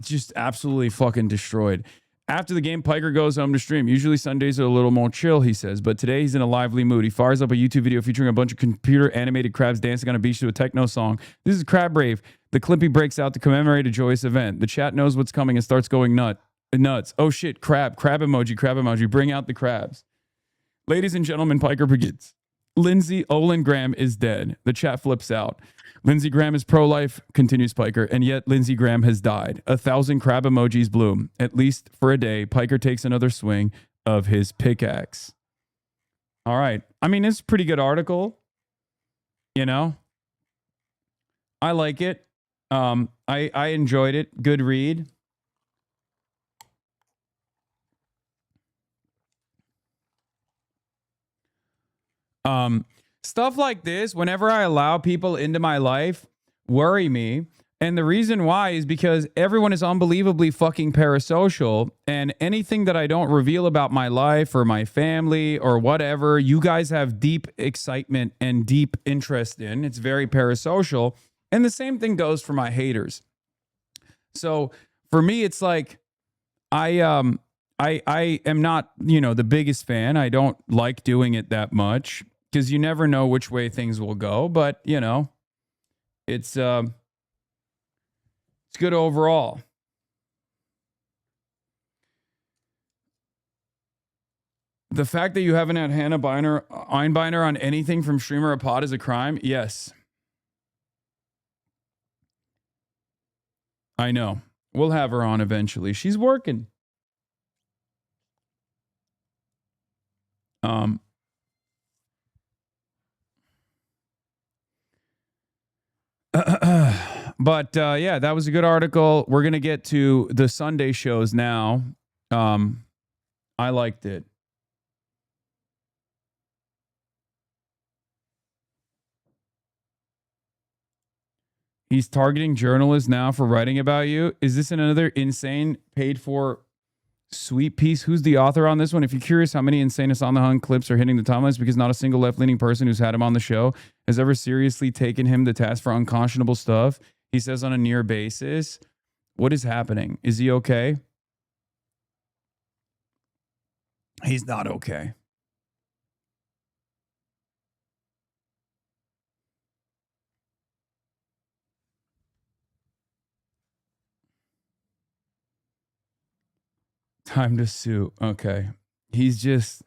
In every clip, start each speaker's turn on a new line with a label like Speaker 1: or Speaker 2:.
Speaker 1: just absolutely fucking destroyed. After the game, Piker goes home to stream. Usually Sundays are a little more chill, he says, but today he's in a lively mood. He fires up a YouTube video featuring a bunch of computer animated crabs dancing on a beach to a techno song. This is Crab Rave. The clip he breaks out to commemorate a joyous event. The chat knows what's coming and starts going nuts. Oh shit, crab emoji. Bring out the crabs. Ladies and gentlemen, Piker begins. Lindsey Olin Graham is dead. The chat flips out. Lindsey Graham is pro-life, continues Piker, and yet Lindsey Graham has died. 1,000 crab emojis bloom. At least for a day, Piker takes another swing of his pickaxe. All right. I mean, it's a pretty good article. You know? I like it. I enjoyed it. Good read. Stuff like this, whenever I allow people into my life, worry me. And the reason why is because everyone is unbelievably fucking parasocial, and anything that I don't reveal about my life or my family or whatever, you guys have deep excitement and deep interest in. It's very parasocial. And the same thing goes for my haters. So for me, it's like, I am not, the biggest fan. I don't like doing it that much, because you never know which way things will go. But, it's good overall. The fact that you haven't had Hannah Einbeiner on anything from Streamer or Pod is a crime? Yes. I know. We'll have her on eventually. She's working. But yeah, that was a good article. We're going to get to the Sunday shows now. I liked it. He's targeting journalists now for writing about you. Is this another insane paid for sweet piece? Who's the author on this one? If you're curious how many insane Hasan the Hun clips are hitting the timelines, because not a single left-leaning person who's had him on the show has ever seriously taken him to task for unconscionable stuff. He says on a near basis. What is happening? Is he okay? He's not okay. Time to sue. Okay. He's just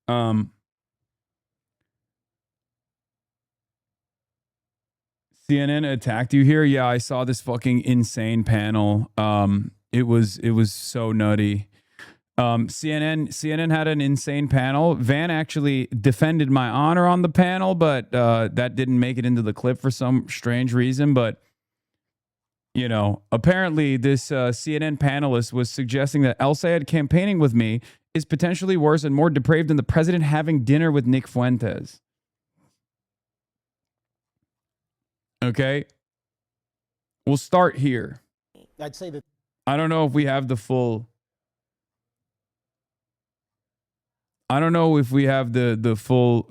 Speaker 1: CNN attacked you here. Yeah, I saw this fucking insane panel. It was so nutty. CNN had an insane panel. Van actually defended my honor on the panel, but that didn't make it into the clip for some strange reason. But apparently this CNN panelist was suggesting that El Sayed campaigning with me is potentially worse and more depraved than the president having dinner with Nick Fuentes. Okay. We'll start here.
Speaker 2: I'd say that
Speaker 1: I don't know if we have the full. I don't know if we have the full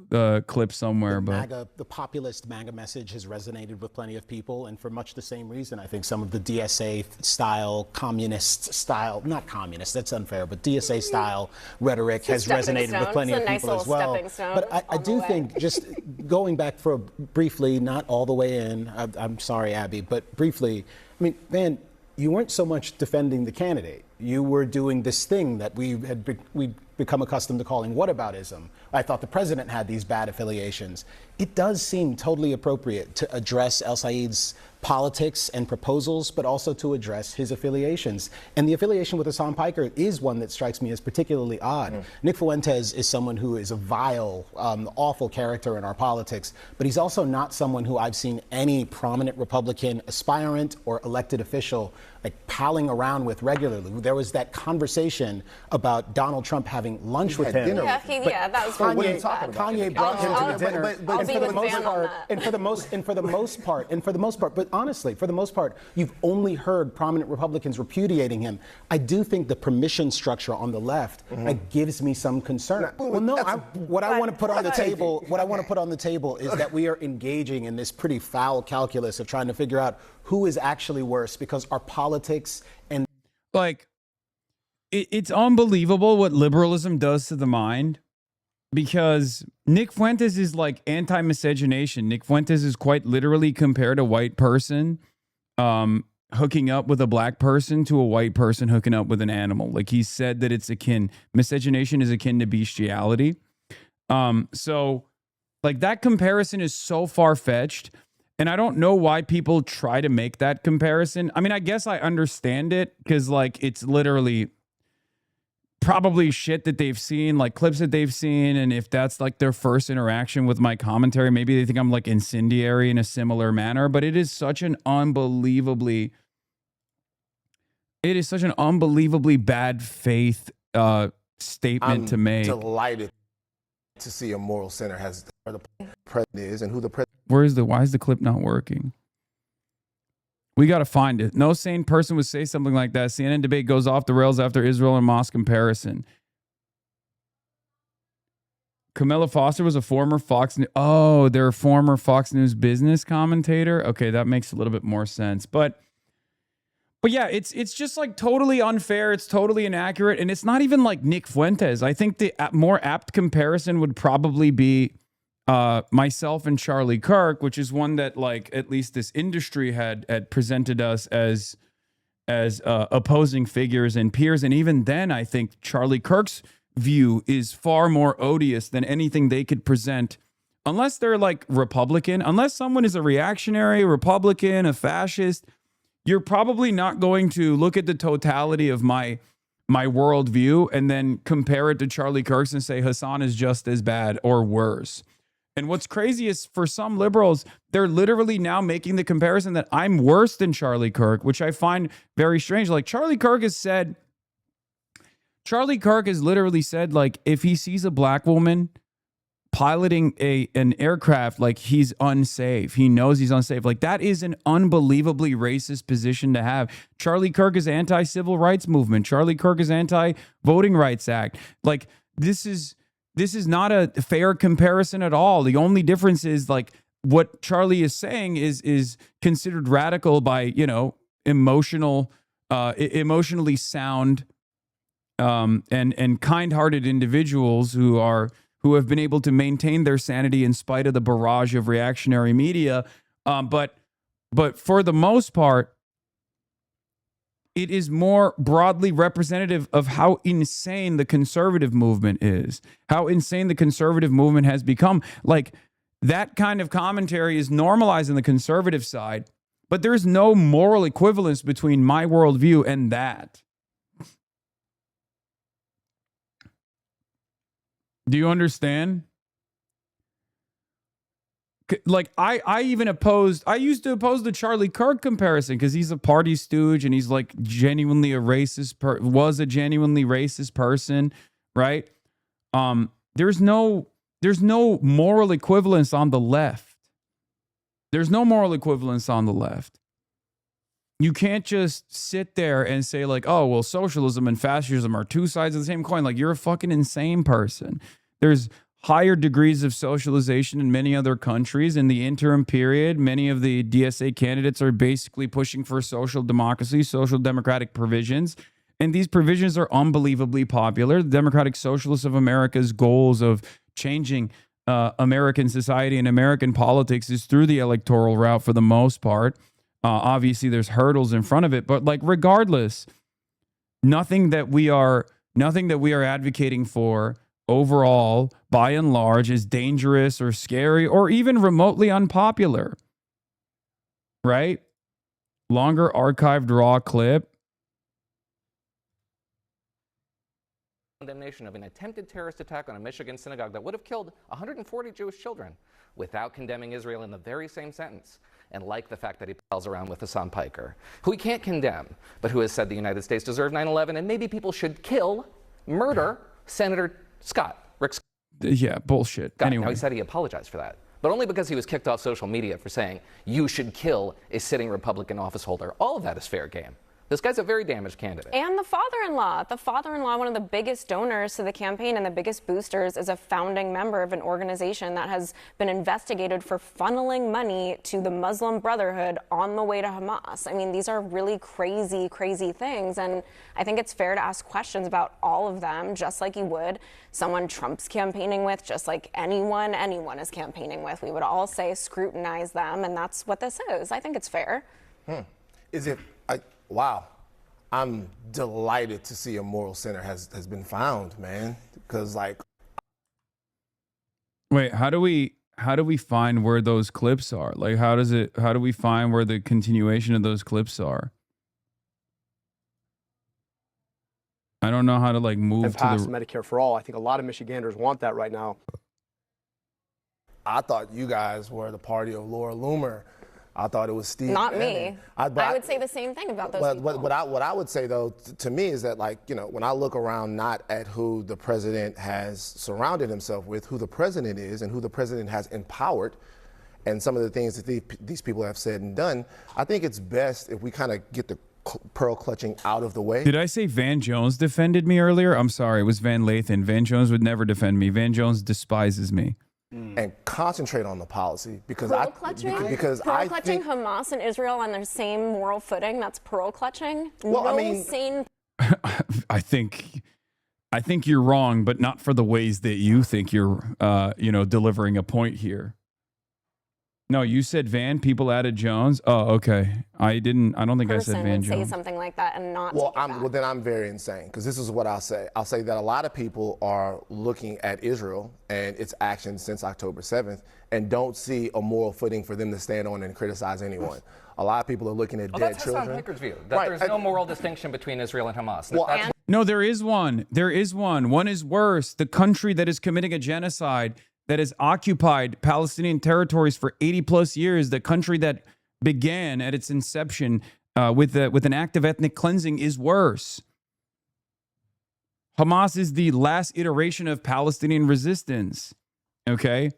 Speaker 1: clip somewhere, but
Speaker 2: the populist MAGA message has resonated with plenty of people, and for much the same reason, I think some of the DSA style, communist style, not communist, that's unfair, but DSA style rhetoric has resonated with plenty of people as well. But I do think, just going back for briefly, not all the way in, I'm sorry, Abby, but briefly, I mean, Van, you weren't so much defending the candidate. You were doing this thing that we've become accustomed to calling whataboutism. I thought the president had these bad affiliations. It does seem totally appropriate to address El Sayed's politics and proposals, but also to address his affiliations. And the affiliation with Hasan Piker is one that strikes me as particularly odd. Nick Fuentes is someone who is a vile, awful character in our politics, but he's also not someone who I've seen any prominent Republican aspirant or elected official like palling around with regularly. There was that conversation about Donald Trump having lunch with him.
Speaker 3: Yeah, that was
Speaker 2: Kanye,
Speaker 3: what are you talking about?
Speaker 2: Kanye brought him to the dinner.
Speaker 3: I'll be with Van on that.
Speaker 2: And for the most part, but honestly, for the most part, you've only heard prominent Republicans repudiating him. I do think the permission structure on the left gives me some concern. What I want to put on the table is that we are engaging in this pretty foul calculus of trying to figure out who is actually worse, because our politics and
Speaker 1: like it's unbelievable what liberalism does to the mind, because Nick Fuentes is like anti-miscegenation. Nick Fuentes is quite literally compared a white person hooking up with a black person to a white person hooking up with an animal. Like, he said that it's akin, miscegenation is akin to bestiality. So like that comparison is so far-fetched, and I don't know why people try to make that comparison. I mean, I guess I understand it, because like it's literally probably shit that they've seen, like clips that they've seen, and if that's like their first interaction with my commentary, maybe they think I'm like incendiary in a similar manner. But it is such an unbelievably bad faith statement to make.
Speaker 4: I'm delighted to see a moral center has where the president is and who the president.
Speaker 1: Why is the clip not working? We got to find it. No sane person would say something like that. CNN debate goes off the rails after Israel and Hamas comparison. Camilla Foster was a former Fox News. Oh, they're a former Fox News business commentator. Okay, that makes a little bit more sense. But yeah, it's just like totally unfair. It's totally inaccurate. And it's not even like Nick Fuentes. I think the more apt comparison would probably be myself and Charlie Kirk, which is one that like at least this industry had presented us as opposing figures and peers. And even then, I think Charlie Kirk's view is far more odious than anything they could present, unless they're like Republican, unless someone is a reactionary, Republican, a fascist. You're probably not going to look at the totality of my worldview and then compare it to Charlie Kirk's and say Hasan is just as bad or worse. And what's crazy is for some liberals, they're literally now making the comparison that I'm worse than Charlie Kirk, which I find very strange. Like Charlie Kirk has literally said, like, if he sees a black woman piloting an aircraft, like, he's unsafe. He knows he's unsafe. Like, that is an unbelievably racist position to have. Charlie Kirk is anti-civil rights movement. Charlie Kirk is anti-Voting Rights Act. Like, this is not a fair comparison at all. The only difference is like what Charlie is saying is considered radical by, you know, emotionally sound and kind-hearted individuals who have been able to maintain their sanity in spite of the barrage of reactionary media. But for the most part, it is more broadly representative of how insane the conservative movement is, how insane the conservative movement has become. Like, that kind of commentary is normalized on the conservative side, but there's no moral equivalence between my worldview and that. Do you understand? Like, I used to oppose the Charlie Kirk comparison because he's a party stooge and he's like genuinely was a genuinely racist person, right? There's no moral equivalence on the left. There's no moral equivalence on the left. You can't just sit there and say like, oh, well, socialism and fascism are two sides of the same coin. Like, you're a fucking insane person. There's higher degrees of socialization in many other countries. In the interim period, many of the DSA candidates are basically pushing for social democracy, social democratic provisions. And these provisions are unbelievably popular. The Democratic Socialists of America's goals of changing American society and American politics is through the electoral route for the most part. Obviously, there's hurdles in front of it. But like, regardless, nothing that we are advocating for overall, by and large, is dangerous or scary or even remotely unpopular, right? Longer archived raw clip.
Speaker 5: Condemnation of an attempted terrorist attack on a Michigan synagogue that would have killed 140 Jewish children without condemning Israel in the very same sentence. and like the fact that he pals around with Hassan Piker, who he can't condemn, but who has said the United States deserved 9/11 and maybe people should murder Senator Rick Scott.
Speaker 1: Yeah, bullshit. Anyway.
Speaker 5: Now, he said he apologized for that, but only because he was kicked off social media for saying you should kill a sitting Republican office holder. All of that is fair game. This guy's a very damaged candidate.
Speaker 3: And the father-in-law, one of the biggest donors to the campaign and the biggest boosters, is a founding member of an organization that has been investigated for funneling money to the Muslim Brotherhood on the way to Hamas. I mean, these are really crazy, crazy things. And I think it's fair to ask questions about all of them, just like you would someone Trump's campaigning with, just like anyone is campaigning with. We would all say scrutinize them, and that's what this is. I think it's fair.
Speaker 4: Is it? Wow. I'm delighted to see a moral center has been found, man. Because
Speaker 1: Wait, how do we find where those clips are? Like, how do we find where the continuation of those clips are? I don't know how to move
Speaker 6: and
Speaker 1: to
Speaker 6: pass
Speaker 1: the
Speaker 6: Medicare for all. I think a lot of Michiganders want that right now.
Speaker 4: I thought you guys were the party of Laura Loomer. I thought it was Steve.
Speaker 3: Not
Speaker 4: Bannon.
Speaker 3: me. I would say the same thing about those people.
Speaker 4: What I would say, though, to me is that, when I look around not at who the president has surrounded himself with, who the president is and who the president has empowered, and some of the things that these people have said and done, I think it's best if we kind of get the pearl clutching out of the way.
Speaker 1: Did I say Van Jones defended me earlier? I'm sorry, it was Van Lathan. Van Jones would never defend me. Van Jones despises me.
Speaker 4: And concentrate on the policy because
Speaker 3: pearl clutching
Speaker 4: think
Speaker 3: Hamas and Israel on their same moral footing. That's pearl clutching.
Speaker 4: Well,
Speaker 3: no
Speaker 4: I mean,
Speaker 3: sane.
Speaker 1: I think you're wrong, but not for the ways that you think you're delivering a point here. No, you said Van. People added Jones. Oh, okay. I don't think I said Van
Speaker 3: would say
Speaker 1: Jones.
Speaker 3: something like that and not.
Speaker 4: Well,
Speaker 3: take it back.
Speaker 4: then I'm very insane because this is what I'll say. I'll say that a lot of people are looking at Israel and its actions since October 7th and don't see a moral footing for them to stand on and criticize anyone. A lot of people are looking at dead
Speaker 5: That's
Speaker 4: children.
Speaker 5: Hassan Piker's view, that there's no moral distinction between Israel and Hamas.
Speaker 4: Well,
Speaker 1: No, there is one. There is one. One is worse. The country that is committing a genocide, that has occupied Palestinian territories for 80 plus years, the country that began at its inception with an act of ethnic cleansing, is worse. Hamas is the last iteration of Palestinian resistance. Okay?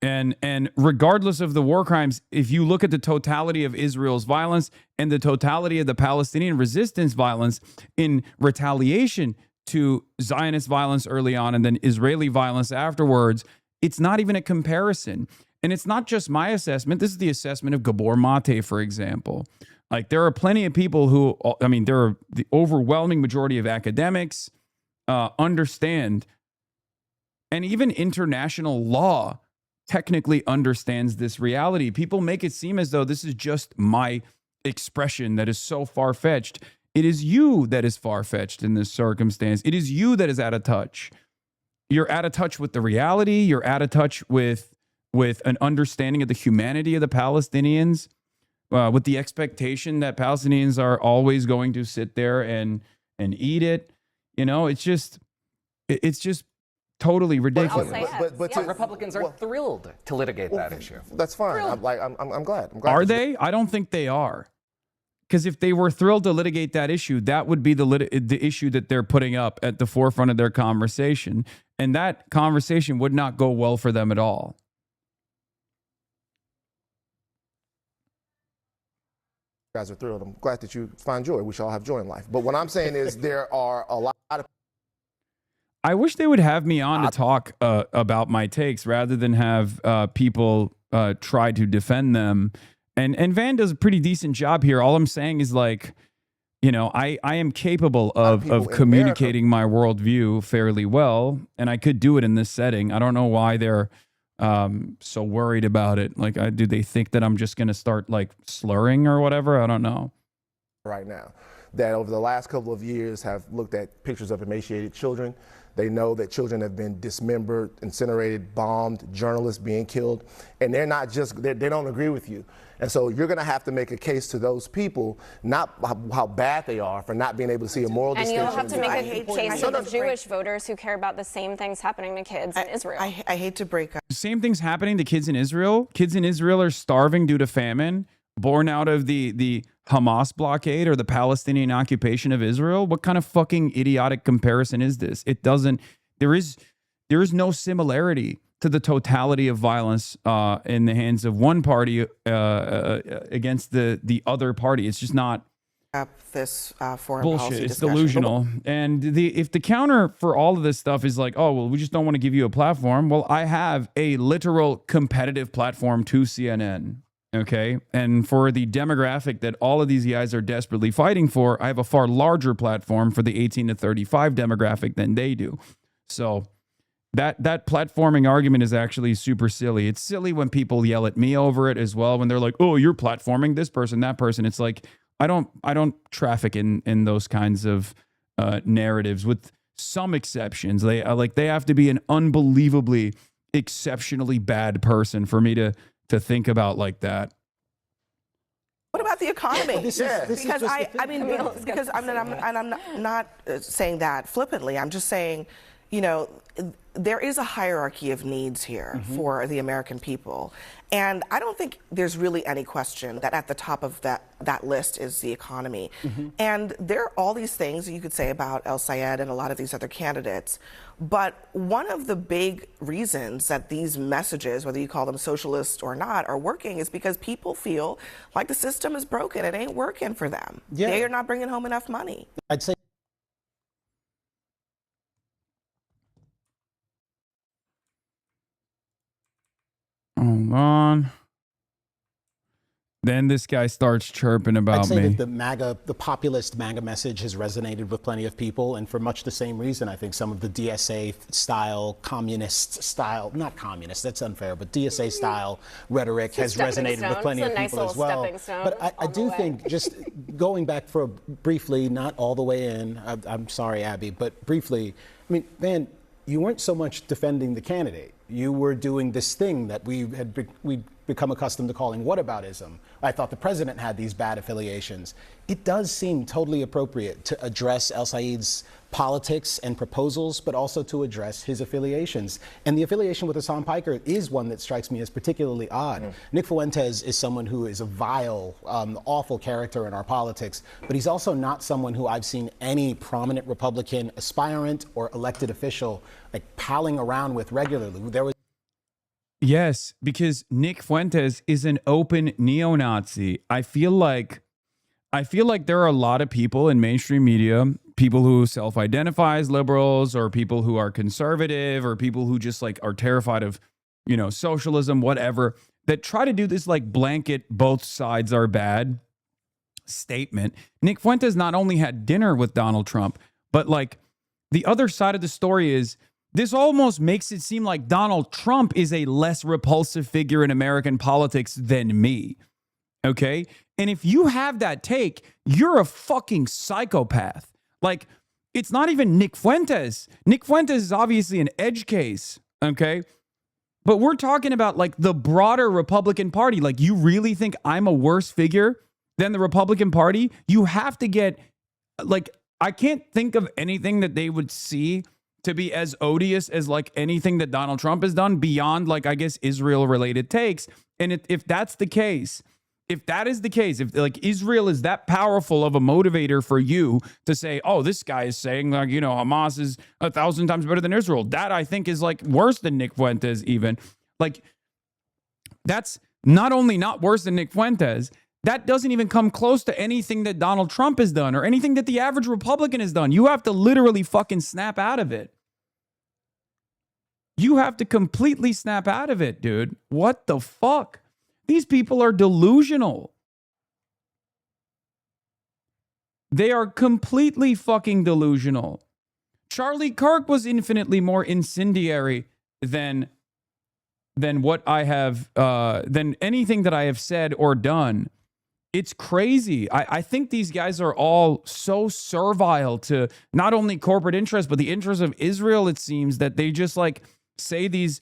Speaker 1: And regardless of the war crimes, if you look at the totality of Israel's violence and the totality of the Palestinian resistance violence in retaliation to Zionist violence early on and then Israeli violence afterwards, it's not even a comparison. And it's not just my assessment. This is the assessment of Gabor Mate, for example. There are plenty of people who, there are the overwhelming majority of academics understand, and even international law technically understands this reality. People make it seem as though this is just my expression that is so far-fetched. It is you that is far-fetched in this circumstance. It is you that is out of touch. You're out of touch with the reality. You're out of touch with an understanding of the humanity of the Palestinians, with the expectation that Palestinians are always going to sit there and eat it. It's just totally ridiculous.
Speaker 5: But Republicans are thrilled to litigate that issue.
Speaker 4: That's fine. I'm glad.
Speaker 1: Are they? I don't think they are. Because if they were thrilled to litigate that issue, that would be the issue that they're putting up at the forefront of their conversation. And that conversation would not go well for them at all.
Speaker 4: You guys are thrilled. I'm glad that you find joy. We should all have joy in life. But what I'm saying is there are a lot of...
Speaker 1: I wish they would have me on to talk about my takes rather than have people try to defend them. And Van does a pretty decent job here. All I'm saying is I am capable of communicating my worldview fairly well, and I could do it in this setting. I don't know why they're so worried about it. Do they think that I'm just going to start slurring or whatever? I don't know.
Speaker 4: Right now, that over the last couple of years have looked at pictures of emaciated children. They know that children have been dismembered, incinerated, bombed, journalists being killed, and they're not just, they don't agree with you. And so you're going to have to make a case to those people, not how bad they are for not being able to see a moral
Speaker 3: And
Speaker 4: distinction.
Speaker 3: you'll have to make a case to
Speaker 7: No,
Speaker 3: the Jewish voters who care about the same things happening to kids in Israel.
Speaker 7: I hate to break up.
Speaker 1: Same thing's happening to kids in Israel. Kids in Israel are starving due to famine, born out of the Hamas blockade or the Palestinian occupation of Israel. What kind of fucking idiotic comparison is this? It doesn't. There is no similarity to the totality of violence in the hands of one party against the other party. It's just not.
Speaker 7: Up this foreign
Speaker 1: Bullshit.
Speaker 7: policy
Speaker 1: It's
Speaker 7: discussion.
Speaker 1: delusional. And if the counter for all of this stuff is like, oh, well, we just don't want to give you a platform. Well, I have a literal competitive platform to CNN. Okay. And for the demographic that all of these guys are desperately fighting for, I have a far larger platform for the 18 to 35 demographic than they do. So that platforming argument is actually super silly. It's silly when people yell at me over it as well, when they're like, oh, you're platforming this person, that person. It's like, I don't traffic in those kinds of narratives, with some exceptions. They have to be an unbelievably exceptionally bad person for me to think about like that.
Speaker 7: What about the economy?
Speaker 2: Because
Speaker 7: I'm not saying that flippantly. I'm just saying, you know, there is a hierarchy of needs here for the American people. And I don't think there's really any question that at the top of that list is the economy. And there are all these things that you could say about El Sayed and a lot of these other candidates. But one of the big reasons that these messages, whether you call them socialist or not, are working is because people feel like the system is broken. It ain't working for them.
Speaker 2: Yeah.
Speaker 7: They are not bringing home enough money.
Speaker 2: I'd say
Speaker 1: Hold on. Then this guy starts chirping about
Speaker 2: I'd say
Speaker 1: me.
Speaker 2: that the populist MAGA message has resonated with plenty of people, and for much the same reason, I think some of the DSA style, communist style, not communist, that's unfair, but DSA style rhetoric has resonated with plenty of people as well. But I do think, just going back for briefly, not all the way in, I'm sorry, Abby, but briefly, I mean, Van, you weren't so much defending the candidate. You were doing this thing that we'd become accustomed to calling whataboutism. I thought the president had these bad affiliations. It does seem totally appropriate to address El Sayed's politics and proposals, but also to address his affiliations. And the affiliation with Hassan Piker is one that strikes me as particularly odd. Nick Fuentes is someone who is a vile, awful character in our politics, but he's also not someone who I've seen any prominent Republican aspirant or elected official like palling around with regularly.
Speaker 1: Yes, because Nick Fuentes is an open neo-Nazi. I feel like there are a lot of people in mainstream media, people who self-identify as liberals, or people who are conservative, or people who just like are terrified of, you know, socialism, whatever, that try to do this like blanket both sides are bad statement. Nick Fuentes not only had dinner with Donald Trump, but like the other side of the story is this almost makes it seem like Donald Trump is a less repulsive figure in American politics than me. Okay? And if you have that take, you're a fucking psychopath. Like, it's not even Nick Fuentes. Nick Fuentes is obviously an edge case. Okay? But we're talking about like the broader Republican Party. Like, you really think I'm a worse figure than the Republican Party? You have to get, like, I can't think of anything that they would see to be as odious as like anything that Donald Trump has done beyond like, I guess, Israel related takes. And if that's the case, if that is the case, if like Israel is that powerful of a motivator for you to say, oh, this guy is saying like, you know, Hamas is 1,000 times better than Israel. That I think is like worse than Nick Fuentes even. Like, that's not only not worse than Nick Fuentes, that doesn't even come close to anything that Donald Trump has done or anything that the average Republican has done. You have to literally fucking snap out of it. You have to completely snap out of it, dude. What the fuck? These people are delusional. They are completely fucking delusional. Charlie Kirk was infinitely more incendiary than what I have, than anything that I have said or done. It's crazy. I think these guys are all so servile to not only corporate interests, but the interests of Israel, it seems, that they just like say these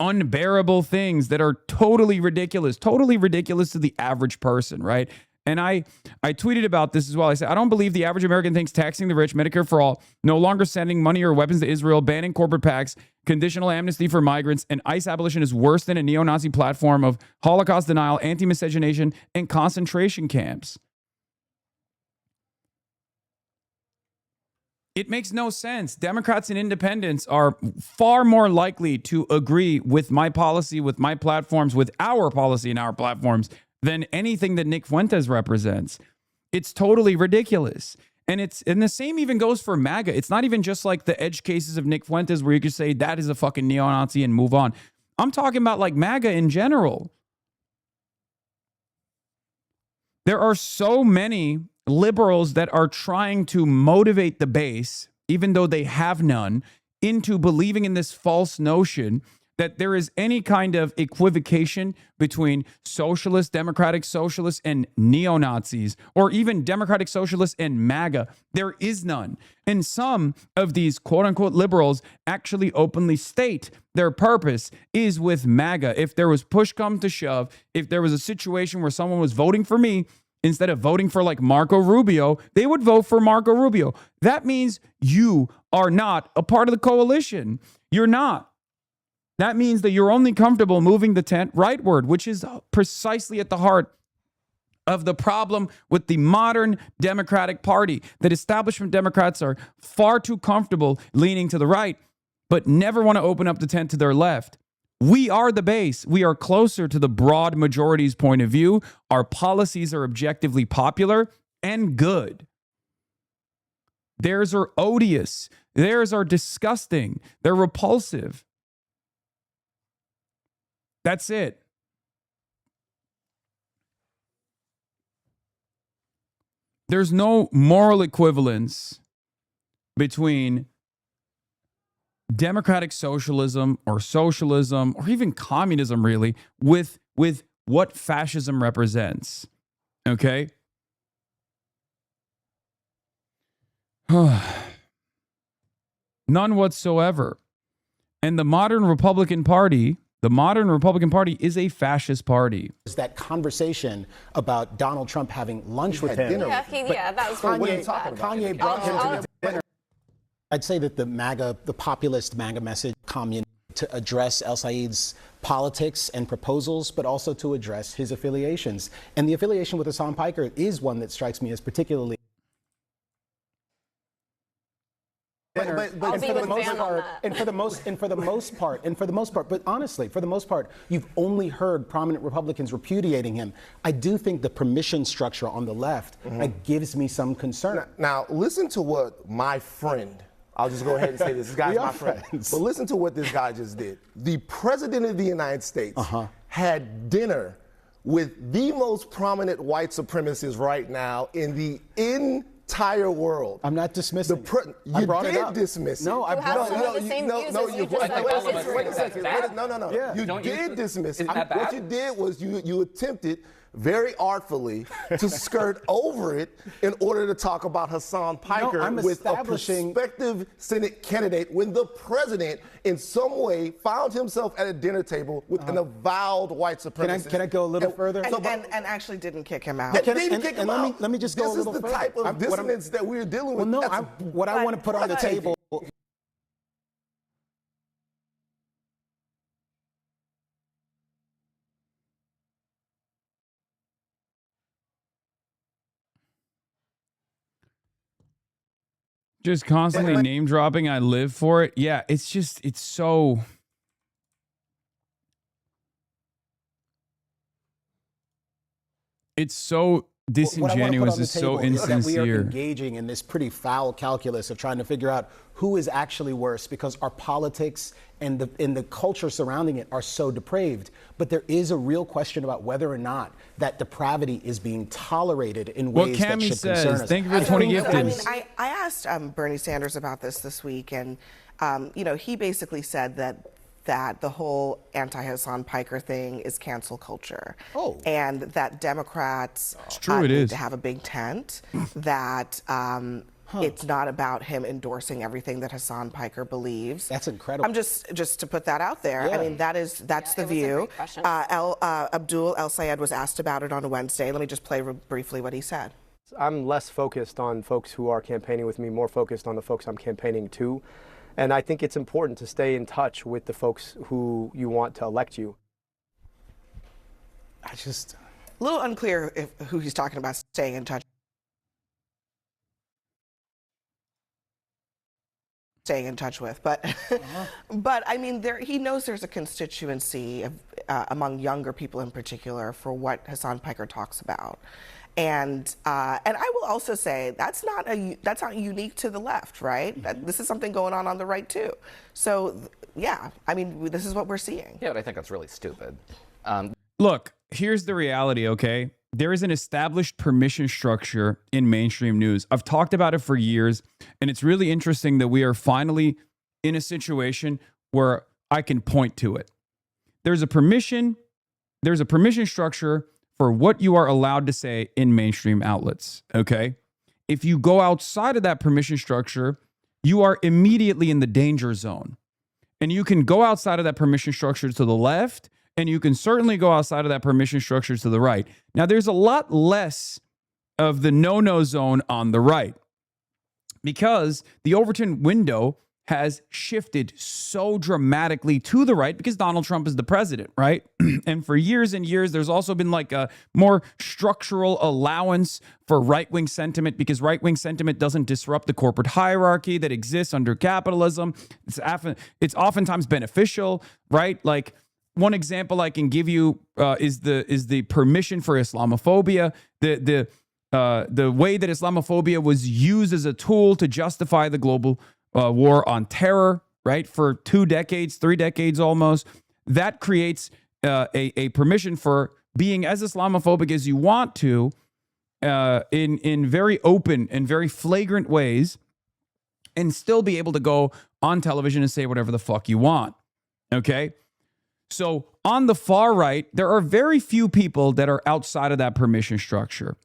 Speaker 1: unbearable things that are totally ridiculous to the average person, right? And I tweeted about this as well. I said, I don't believe the average American thinks taxing the rich, Medicare for all, no longer sending money or weapons to Israel, banning corporate PACs, conditional amnesty for migrants, and ICE abolition is worse than a neo-Nazi platform of Holocaust denial, anti-miscegenation, and concentration camps. It makes no sense. Democrats and independents are far more likely to agree with my policy, with my platforms, with our policy and our platforms than anything that Nick Fuentes represents. It's totally ridiculous. And the same even goes for MAGA. It's not even just like the edge cases of Nick Fuentes where you could say that is a fucking neo-Nazi and move on. I'm talking about like MAGA in general. There are so many liberals that are trying to motivate the base, even though they have none, into believing in this false notion that there is any kind of equivocation between socialists, democratic socialists, and neo-Nazis, or even democratic socialists and MAGA. There is none. And some of these quote-unquote liberals actually openly state their purpose is with MAGA. If there was push come to shove, if there was a situation where someone was voting for me, instead of voting for like Marco Rubio, they would vote for Marco Rubio. That means you are not a part of the coalition. You're not. That means that you're only comfortable moving the tent rightward, which is precisely at the heart of the problem with the modern Democratic Party. That establishment Democrats are far too comfortable leaning to the right, but never want to open up the tent to their left. We are the base. We are closer to the broad majority's point of view. Our policies are objectively popular and good. Theirs are odious. Theirs are disgusting. They're repulsive. That's it. There's no moral equivalence between democratic socialism or even communism, really, with what fascism represents. Okay? None whatsoever. And the modern Republican Party is a fascist party.
Speaker 2: Is that conversation about Donald Trump having lunch with him?
Speaker 3: That was
Speaker 2: Kanye brought him to the dinner. I'd say that the populist MAGA message, communist, to address El Said's politics and proposals, but also to address his affiliations. And the affiliation with Hasan Piker is one that strikes me as particularly. But for the most part, but honestly, for the most part, you've only heard prominent Republicans repudiating him. I do think the permission structure on the left gives me some concern.
Speaker 4: Now, listen to what my friend, I'll just go ahead and say this. This guy's my friend. But listen to what this guy just did. The president of the United States had dinner with the most prominent white supremacists right now in the entire world.
Speaker 2: I'm not dismissing.
Speaker 4: You did dismiss it.
Speaker 2: No, I brought it up.
Speaker 4: Wait a second. No.
Speaker 5: Yeah.
Speaker 4: You did dismiss it. What you did was you attempted very artfully to skirt over it in order to talk about Hasan Piker with a prospective Senate candidate when the president in some way found himself at a dinner table with an avowed white supremacist.
Speaker 2: Can I go a little further?
Speaker 7: And actually didn't kick him out.
Speaker 2: Let me just go a little further.
Speaker 4: This is the type of dissonance that we're dealing with.
Speaker 2: What I want to put on the table.
Speaker 1: Just constantly name dropping. I live for it. Yeah, it's so. It's so disingenuous. It's so insincere.
Speaker 2: We are engaging in this pretty foul calculus of trying to figure out who is actually worse because our politics and the culture surrounding it are so depraved. But there is a real question about whether or not that depravity is being tolerated in ways that should concern us.
Speaker 1: Thank you for 20 giftings.
Speaker 7: I asked Bernie Sanders about this week, and he basically said that the whole anti-Hasan Piker thing is cancel culture. And that Democrats need to have a big tent, that It's not about him endorsing everything that Hassan Piker believes.
Speaker 2: That's incredible.
Speaker 7: I'm just to put that out there.
Speaker 2: Yeah.
Speaker 7: I mean, that's the view. Abdul El Sayed was asked about it on Wednesday. Let me just play briefly what he said.
Speaker 6: I'm less focused on folks who are campaigning with me, more focused on the folks I'm campaigning to. And I think it's important to stay in touch with the folks who you want to elect you.
Speaker 2: I just...
Speaker 7: A little unclear who he's talking about staying in touch. Staying in touch with, but but I mean, he knows there's a constituency of, among younger people in particular for what Hassan Piker talks about, and I will also say that's not unique to the left, right? This is something going on the right too. So yeah, I mean, this is what we're seeing.
Speaker 5: Yeah, but I think that's really stupid.
Speaker 1: Look, here's the reality, okay? There is an established permission structure in mainstream news. I've talked about it for years, and it's really interesting that we are finally in a situation where I can point to it. There's a permission structure for what you are allowed to say in mainstream outlets, okay? If you go outside of that permission structure, you are immediately in the danger zone. And you can go outside of that permission structure to the left, and you can certainly go outside of that permission structure to the right. Now, there's a lot less of the no-no zone on the right because the Overton window has shifted so dramatically to the right because Donald Trump is the president, right? And for years and years, there's also been like a more structural allowance for right-wing sentiment because right-wing sentiment doesn't disrupt the corporate hierarchy that exists under capitalism. It's oftentimes beneficial, right? Like, one example I can give you is the permission for Islamophobia, the way that Islamophobia was used as a tool to justify the global war on terror, right? For 2 decades, 3 decades almost. That creates a permission for being as Islamophobic as you want to in very open and very flagrant ways and still be able to go on television and say whatever the fuck you want, okay? So on the far right, there are very few people that are outside of that permission structure.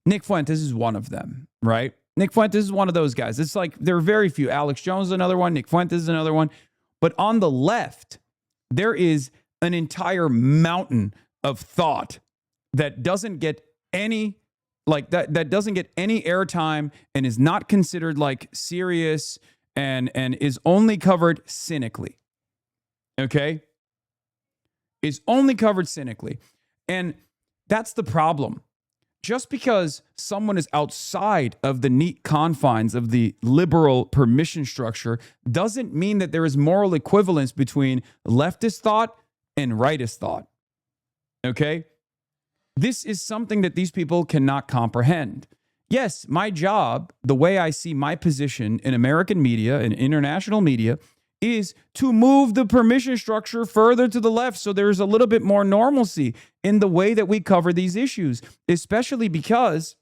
Speaker 1: Nick Fuentes is one of them, right? Nick Fuentes is one of those guys. It's like there are very few. Alex Jones is another one. Nick Fuentes is another one. But on the left, there is an entire mountain of thought that doesn't get any that doesn't get any airtime and is not considered like serious and is only covered cynically. Okay? Is only covered cynically. And that's the problem. Just because someone is outside of the neat confines of the liberal permission structure doesn't mean that there is moral equivalence between leftist thought and rightist thought. Okay? This is something that these people cannot comprehend. Yes, my job, the way I see my position in American media and international media, is to move the permission structure further to the left so there's a little bit more normalcy in the way that we cover these issues, especially because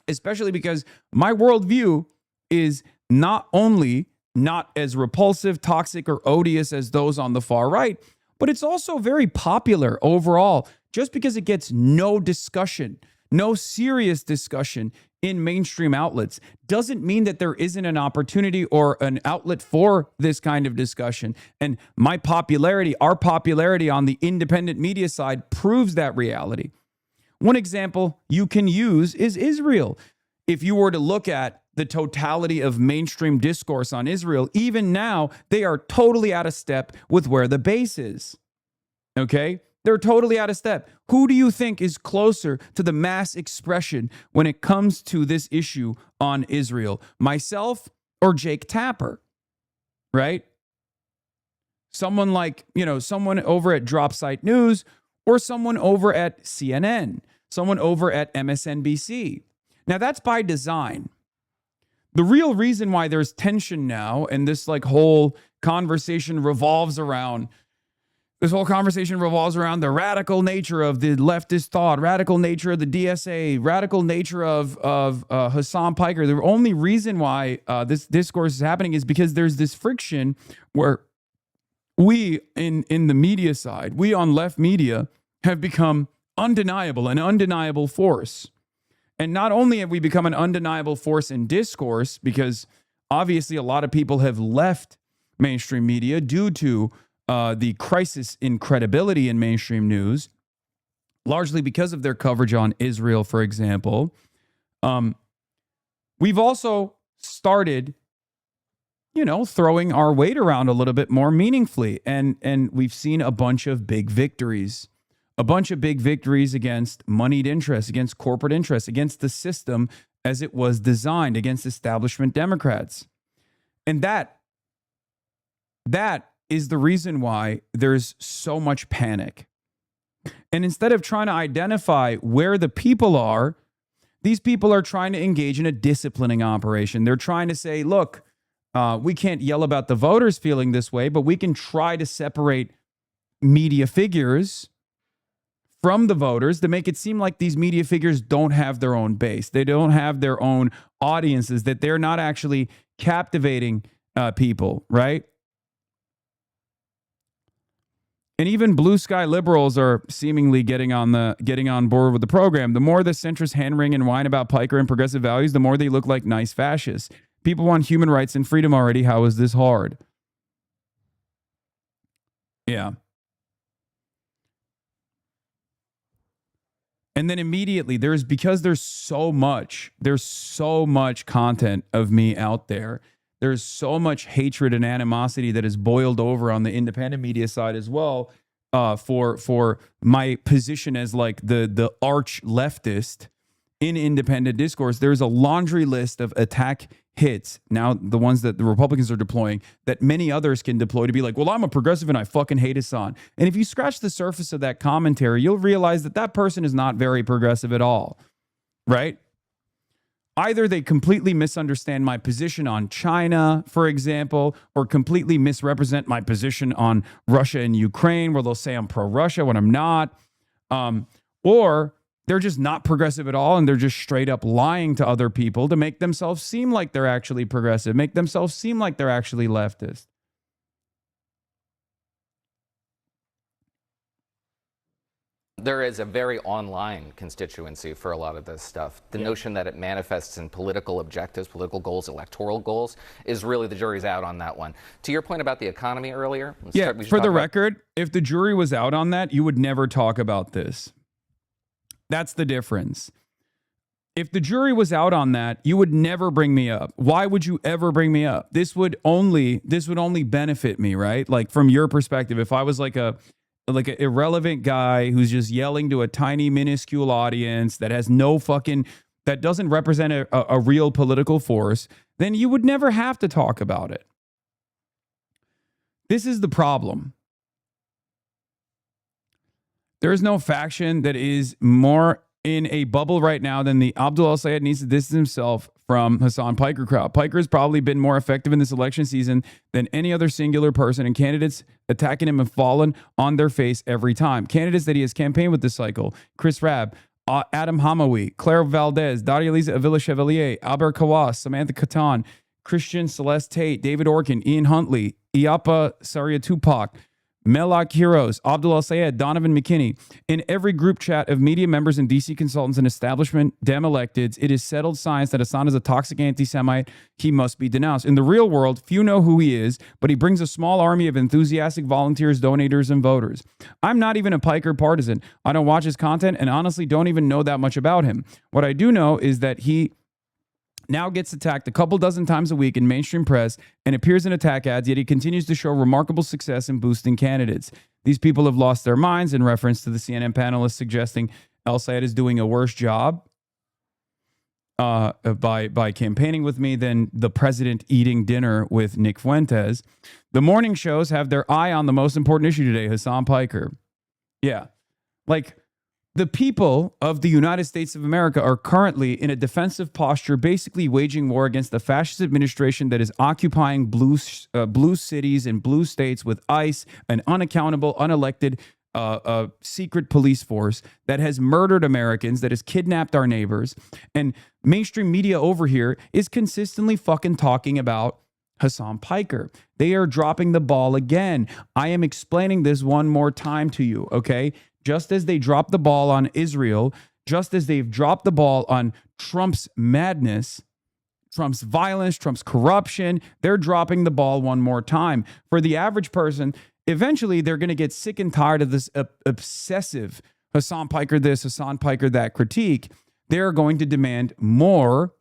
Speaker 1: my worldview is not only not as repulsive, toxic, or odious as those on the far right, but it's also very popular overall. Just because it gets no discussion, no serious discussion in mainstream outlets doesn't mean that there isn't an opportunity or an outlet for this kind of discussion. And my popularity, our popularity on the independent media side proves that reality. One example you can use is Israel. If you were to look at the totality of mainstream discourse on Israel, even now, they are totally out of step with where the base is. Okay? They're totally out of step. Who do you think is closer to the mass expression when it comes to this issue on Israel? Myself or Jake Tapper? Right? Someone like, someone over at Drop Site News or someone over at CNN, someone over at MSNBC. Now, that's by design. The real reason why there's tension now and this whole conversation revolves around the radical nature of the leftist thought, radical nature of the DSA, radical nature of Hassan Piker. The only reason why this discourse is happening is because there's this friction where we in the media side, we on left media have become an undeniable force. And not only have we become an undeniable force in discourse, because obviously a lot of people have left mainstream media due to the crisis in credibility in mainstream news, largely because of their coverage on Israel, for example. We've also started, throwing our weight around a little bit more meaningfully. And we've seen a bunch of big victories. A bunch of big victories against moneyed interests, against corporate interests, against the system as it was designed, against establishment Democrats. And that is the reason why there's so much panic. And instead of trying to identify where the people are, these people are trying to engage in a disciplining operation. They're trying to say, look, we can't yell about the voters feeling this way, but we can try to separate media figures from the voters to make it seem like these media figures don't have their own base. They don't have their own audiences, that they're not actually captivating people, right? And even blue sky liberals are seemingly getting on board with the program. The more the centrists hand-wring and whine about Piker and progressive values, the more they look like nice fascists. People want human rights and freedom already. How is this hard? Yeah. And then immediately because there's so much content of me out there. There's so much hatred and animosity that is boiled over on the independent media side as well, for my position as like the arch leftist in independent discourse. There's a laundry list of attack hits, now the ones that the Republicans are deploying, that many others can deploy to be like, well, I'm a progressive and I fucking hate Hasan. And if you scratch the surface of that commentary, you'll realize that person is not very progressive at all, right? Either they completely misunderstand my position on China, for example, or completely misrepresent my position on Russia and Ukraine, where they'll say I'm pro-Russia when I'm not, or they're just not progressive at all, and they're just straight up lying to other people to make themselves seem like they're actually progressive, make themselves seem like they're actually leftist.
Speaker 5: There is a very online constituency for a lot of this stuff. The notion that it manifests in political objectives, political goals, electoral goals, is really the jury's out on that one. To your point about the economy earlier.
Speaker 1: For the record, if the jury was out on that, you would never talk about this. That's the difference. If the jury was out on that, you would never bring me up. Why would you ever bring me up? This would only benefit me, right? Like from your perspective, if I was like an irrelevant guy who's just yelling to a tiny minuscule audience that has that doesn't represent a real political force, then you would never have to talk about it. This is the problem. There is no faction that is more in a bubble right now than the Abdul al-Sayed needs to distance himself from Hasan Piker crowd. Piker has probably been more effective in this election season than any other singular person, and candidates attacking him have fallen on their face every time. Candidates that he has campaigned with this cycle: Chris Rabb, Adam Hamawi, Claire Valdez, Daria Lisa Avila Chevalier, Albert Kawas, Samantha Catan, Christian Celeste Tate, David Orkin, Ian Huntley, Iapa Saria Tupac, Melak Heroes, Abdul al-Sayed, Donovan McKinney. In every group chat of media members and DC consultants and establishment Dem electeds, it is settled science that Hasan is a toxic anti-Semite. He must be denounced. In the real world, few know who he is, but he brings a small army of enthusiastic volunteers, donators, and voters. I'm not even a Piker partisan. I don't watch his content and honestly don't even know that much about him. What I do know is that he now gets attacked a couple dozen times a week in mainstream press and appears in attack ads, yet he continues to show remarkable success in boosting candidates. These people have lost their minds, in reference to the CNN panelists suggesting al-Sayed is doing a worse job by campaigning with me than the president eating dinner with Nick Fuentes. The morning shows have their eye on the most important issue today, Hasan Piker. Yeah, like, the people of the United States of America are currently in a defensive posture, basically waging war against the fascist administration that is occupying blue cities and blue states with ICE, an unaccountable, unelected, secret police force that has murdered Americans, that has kidnapped our neighbors. And mainstream media over here is consistently fucking talking about Hasan Piker. They are dropping the ball again. I am explaining this one more time to you, okay? Just as they dropped the ball on Israel, just as they've dropped the ball on Trump's madness, Trump's violence, Trump's corruption, they're dropping the ball one more time. For the average person, eventually they're going to get sick and tired of this obsessive Hasan Piker this, Hasan Piker that critique. They're going to demand more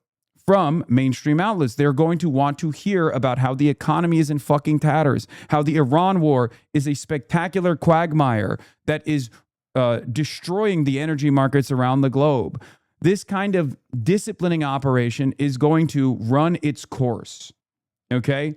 Speaker 1: from mainstream outlets. They're going to want to hear about how the economy is in fucking tatters, how the Iran war is a spectacular quagmire that is destroying the energy markets around the globe. This kind of disciplining operation is going to run its course. Okay?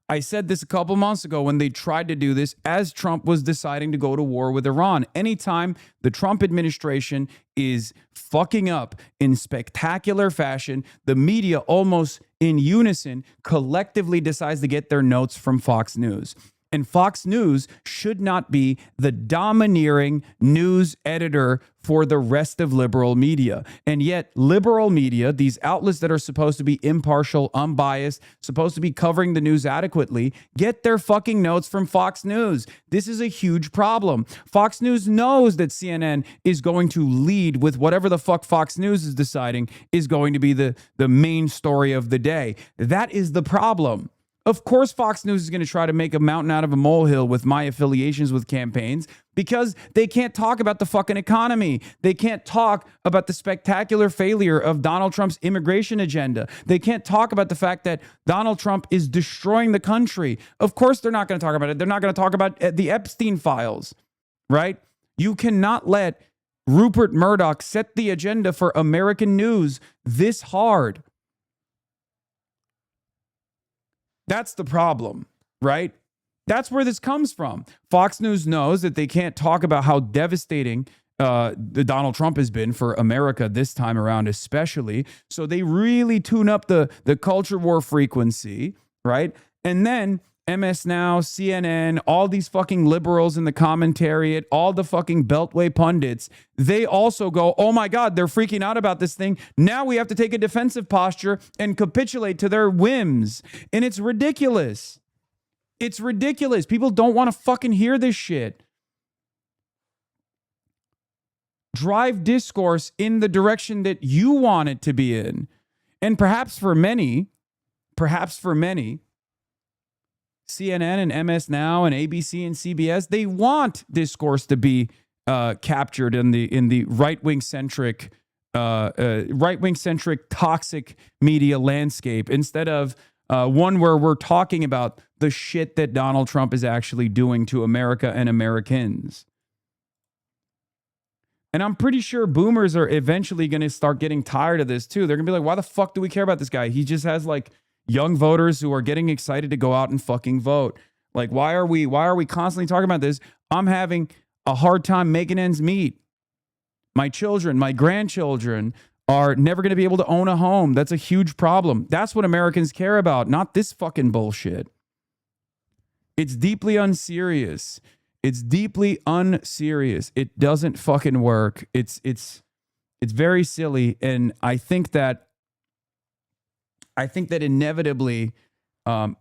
Speaker 1: I said this a couple months ago when they tried to do this as Trump was deciding to go to war with Iran. Anytime the Trump administration is fucking up in spectacular fashion, the media almost in unison collectively decides to get their notes from Fox News. And Fox News should not be the domineering news editor for the rest of liberal media. And yet, liberal media, these outlets that are supposed to be impartial, unbiased, supposed to be covering the news adequately, get their fucking notes from Fox News. This is a huge problem. Fox News knows that CNN is going to lead with whatever the fuck Fox News is deciding is going to be the main story of the day. That is the problem. Of course, Fox News is going to try to make a mountain out of a molehill with my affiliations with campaigns because they can't talk about the fucking economy. They can't talk about the spectacular failure of Donald Trump's immigration agenda. They can't talk about the fact that Donald Trump is destroying the country. Of course, they're not going to talk about it. They're not going to talk about the Epstein files, right? You cannot let Rupert Murdoch set the agenda for American news this hard. That's the problem, right? That's where this comes from. Fox News knows that they can't talk about how devastating the Donald Trump has been for America this time around, especially. So they really tune up the culture war frequency, right? And then MS Now, CNN, all these fucking liberals in the commentariat, all the fucking Beltway pundits, they also go, oh my God, they're freaking out about this thing. Now we have to take a defensive posture and capitulate to their whims. And it's ridiculous. It's ridiculous. People don't want to fucking hear this shit. Drive discourse in the direction that you want it to be in. And perhaps for many, CNN and MS Now and ABC and CBS, they want discourse to be captured in the right-wing centric toxic media landscape instead of one where we're talking about the shit that Donald Trump is actually doing to America and Americans. And I'm pretty sure boomers are eventually going to start getting tired of this too. They're going to be like, why the fuck do we care about this guy? He just has like young voters who are getting excited to go out and fucking vote. Like, why are we constantly talking about this? I'm having a hard time making ends meet. My children, my grandchildren are never going to be able to own a home. That's a huge problem. That's what Americans care about, not this fucking bullshit. It's deeply unserious. It's deeply unserious. It doesn't fucking work. It's very silly, and I think that inevitably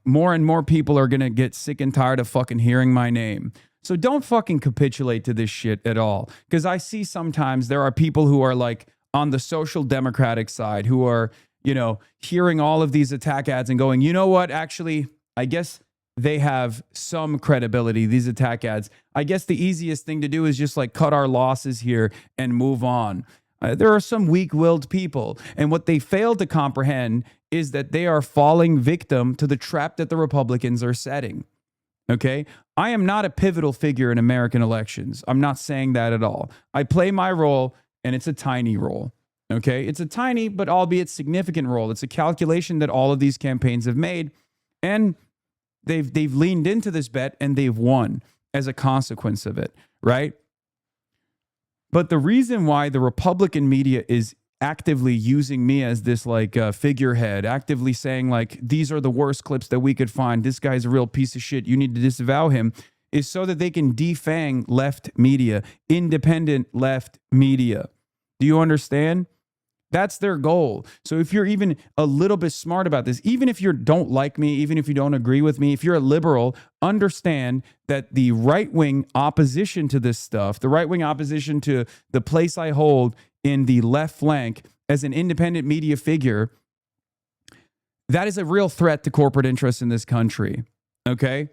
Speaker 1: more and more people are going to get sick and tired of fucking hearing my name. So don't fucking capitulate to this shit at all. Because I see sometimes there are people who are like on the social democratic side who are, hearing all of these attack ads and going, you know what, actually, I guess they have some credibility, these attack ads. I guess the easiest thing to do is just like cut our losses here and move on. There are some weak-willed people, and what they fail to comprehend is that they are falling victim to the trap that the Republicans are setting. Okay? I am not a pivotal figure in American elections. I'm not saying that at all. I play my role, and it's a tiny role. Okay? It's a tiny, but albeit significant role. It's a calculation that all of these campaigns have made, and they've leaned into this bet, and they've won as a consequence of it, right? But the reason why the Republican media is actively using me as this like figurehead, actively saying like, these are the worst clips that we could find, this guy's a real piece of shit, you need to disavow him, is so that they can defang left media, independent left media. Do you understand? That's their goal. So if you're even a little bit smart about this, even if you don't like me, even if you don't agree with me, if you're a liberal, understand that the right-wing opposition to this stuff, the right-wing opposition to the place I hold in the left flank as an independent media figure, that is a real threat to corporate interests in this country, okay?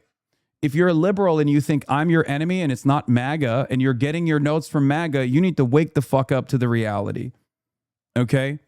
Speaker 1: If you're a liberal and you think I'm your enemy and it's not MAGA and you're getting your notes from MAGA, you need to wake the fuck up to the reality. Okay?